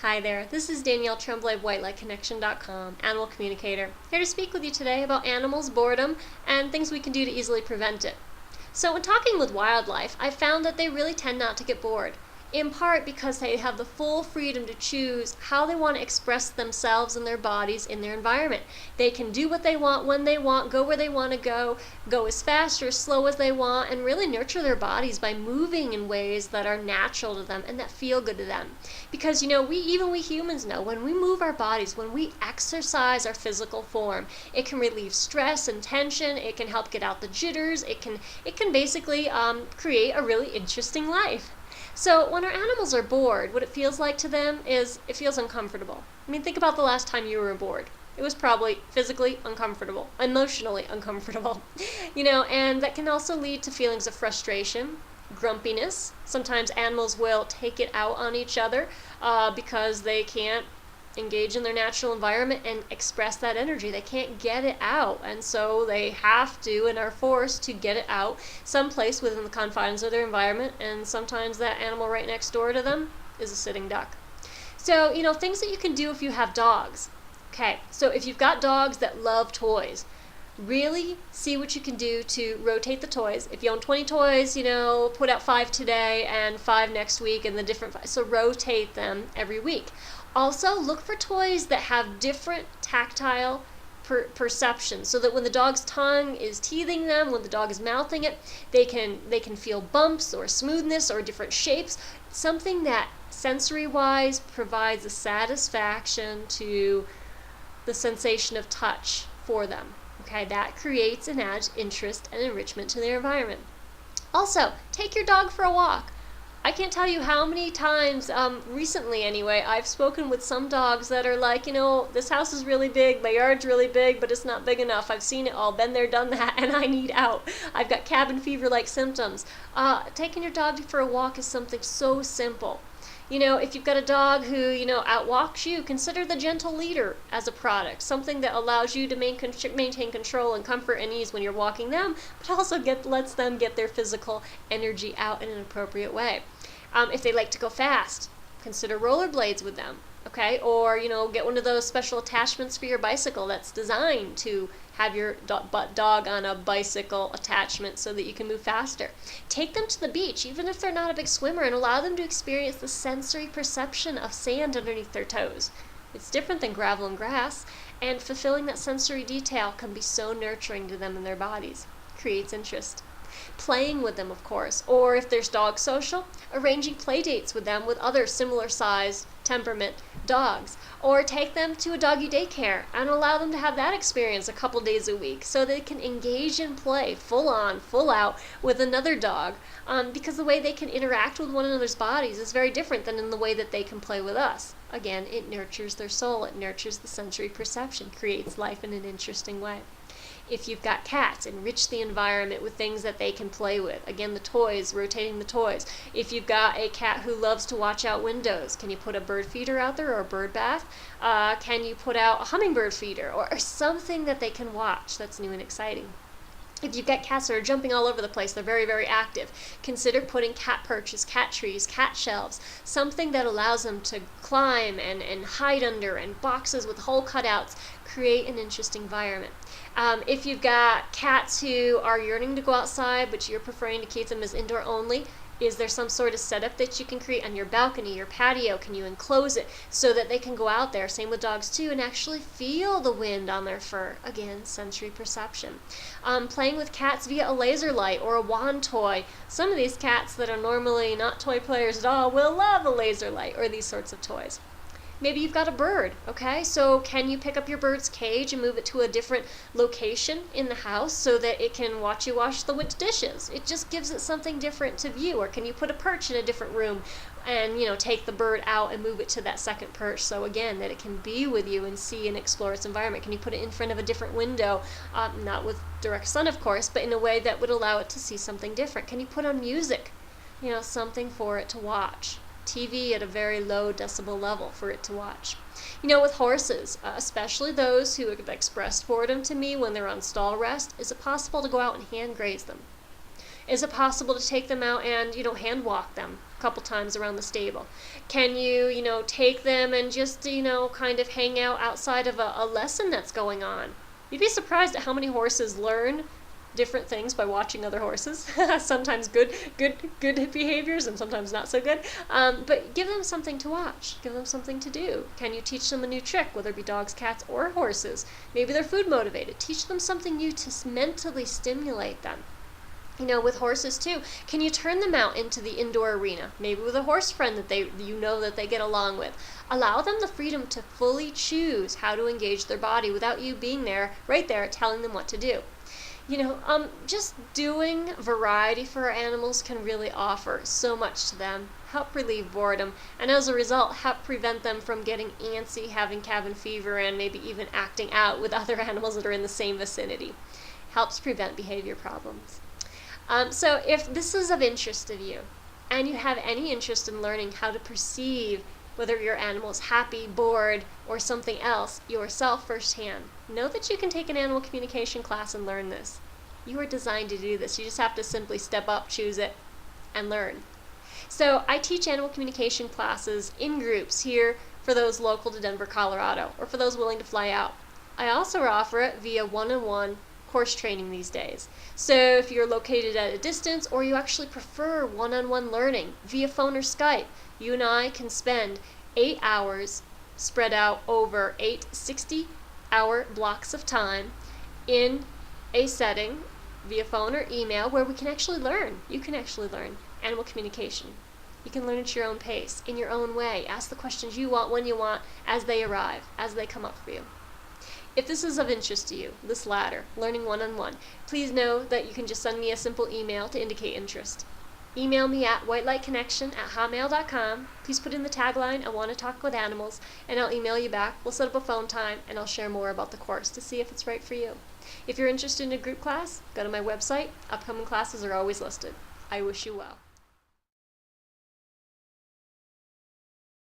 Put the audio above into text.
Hi there, this is Danielle Tremblay of WhiteLightConnection.com, Animal Communicator, here to speak with you today about animals, boredom, and things we can do to easily prevent it. So when talking with wildlife, I've found that they really tend not to get bored, in part because they have the full freedom to choose how they want to express themselves and their bodies in their environment. They can do what they want, when they want, go where they want to go as fast or as slow as they want, and really nurture their bodies by moving in ways that are natural to them and that feel good to them. Because we humans know when we move our bodies, when we exercise our physical form, it can relieve stress and tension, it can help get out the jitters, it can basically create a really interesting life. So when our animals are bored, what it feels like to them is it feels uncomfortable. I mean, think about the last time you were bored. It was probably physically uncomfortable, emotionally uncomfortable, and that can also lead to feelings of frustration, grumpiness. Sometimes animals will take it out on each other because they can't engage in their natural environment and express that energy. They can't get it out, and so they have to and are forced to get it out someplace within the confines of their environment, and sometimes that animal right next door to them is a sitting duck. So, things that you can do if you have dogs. Okay, so if you've got dogs that love toys, really see what you can do to rotate the toys. If you own 20 toys, put out 5 today and 5 next week, and the different 5. So rotate them every week. Also, look for toys that have different tactile perception, so that when the dog's tongue is teething them, when the dog is mouthing it, they can feel bumps or smoothness or different shapes. Something that sensory-wise provides a satisfaction to the sensation of touch for them. Okay, that creates and adds interest and enrichment to their environment. Also, take your dog for a walk. I can't tell you how many times, recently anyway, I've spoken with some dogs that are like, this house is really big, my yard's really big, but it's not big enough. I've seen it all, been there, done that, and I need out. I've got cabin fever-like symptoms. Taking your dog for a walk is something so simple. If you've got a dog who, outwalks you, consider the Gentle Leader as a product, something that allows you to maintain control and comfort and ease when you're walking them, but also lets them get their physical energy out in an appropriate way. If they like to go fast, consider rollerblades with them, okay? Or, get one of those special attachments for your bicycle that's designed to have your dog on a bicycle attachment so that you can move faster. Take them to the beach, even if they're not a big swimmer, and allow them to experience the sensory perception of sand underneath their toes. It's different than gravel and grass, and fulfilling that sensory detail can be so nurturing to them and their bodies. Creates interest. Playing with them, of course, or if there's dog social, arranging play dates with them with other similar size, temperament dogs, or take them to a doggy daycare and allow them to have that experience a couple days a week so they can engage in play full on, full out with another dog, because the way they can interact with one another's bodies is very different than in the way that they can play with us. Again, it nurtures their soul, it nurtures the sensory perception, creates life in an interesting way. If you've got cats, enrich the environment with things that they can play with. Again, the toys, rotating the toys. If you've got a cat who loves to watch out windows, can you put a bird feeder out there or a bird bath? Can you put out a hummingbird feeder or something that they can watch that's new and exciting? If you've got cats that are jumping all over the place, they're very, very active, consider putting cat perches, cat trees, cat shelves, something that allows them to climb and hide under, and boxes with hole cutouts, create an interesting environment. If you've got cats who are yearning to go outside, but you're preferring to keep them as indoor only, is there some sort of setup that you can create on your balcony, your patio? Can you enclose it so that they can go out there, same with dogs too, and actually feel the wind on their fur? Again, sensory perception. Playing with cats via a laser light or a wand toy. Some of these cats that are normally not toy players at all will love a laser light or these sorts of toys. Maybe you've got a bird, okay? So can you pick up your bird's cage and move it to a different location in the house so that it can watch you wash the dishes? It just gives it something different to view. Or can you put a perch in a different room and, take the bird out and move it to that second perch so, again, that it can be with you and see and explore its environment? Can you put it in front of a different window, not with direct sun, of course, but in a way that would allow it to see something different? Can you put on music, something for it to watch? TV at a very low decibel level for it to watch. With horses, especially those who have expressed boredom to me when they're on stall rest, is it possible to go out and hand graze them? Is it possible to take them out and, hand walk them a couple times around the stable? Can you, take them and just, kind of hang out outside of a lesson that's going on? You'd be surprised at how many horses learn different things by watching other horses. Sometimes good behaviors and sometimes not so good. But give them something to watch. Give them something to do. Can you teach them a new trick, whether it be dogs, cats, or horses? Maybe they're food motivated. Teach them something new to mentally stimulate them. With horses too, can you turn them out into the indoor arena? Maybe with a horse friend that that they get along with. Allow them the freedom to fully choose how to engage their body without you being there, right there, telling them what to do. Just doing variety for our animals can really offer so much to them, help relieve boredom, and as a result, help prevent them from getting antsy, having cabin fever, and maybe even acting out with other animals that are in the same vicinity. Helps prevent behavior problems. So if this is of interest to you, and you have any interest in learning how to perceive whether your animal is happy, bored, or something else yourself firsthand, know that you can take an animal communication class and learn this. You are designed to do this. You just have to simply step up, choose it, and learn. So I teach animal communication classes in groups here for those local to Denver, Colorado, or for those willing to fly out. I also offer it via one-on-one horse training these days. So if you're located at a distance or you actually prefer one-on-one learning via phone or Skype, you and I can spend 8 hours spread out over 8 60-hour blocks of time in a setting via phone or email where we can actually learn. You can actually learn animal communication. You can learn at your own pace, in your own way. Ask the questions you want, when you want, as they arrive, as they come up for you. If this is of interest to you, this latter, learning one-on-one, please know that you can just send me a simple email to indicate interest. Email me at whitelightconnection@hotmail.com. Please put in the tagline, I want to talk with animals, and I'll email you back. We'll set up a phone time, and I'll share more about the course to see if it's right for you. If you're interested in a group class, go to my website. Upcoming classes are always listed. I wish you well.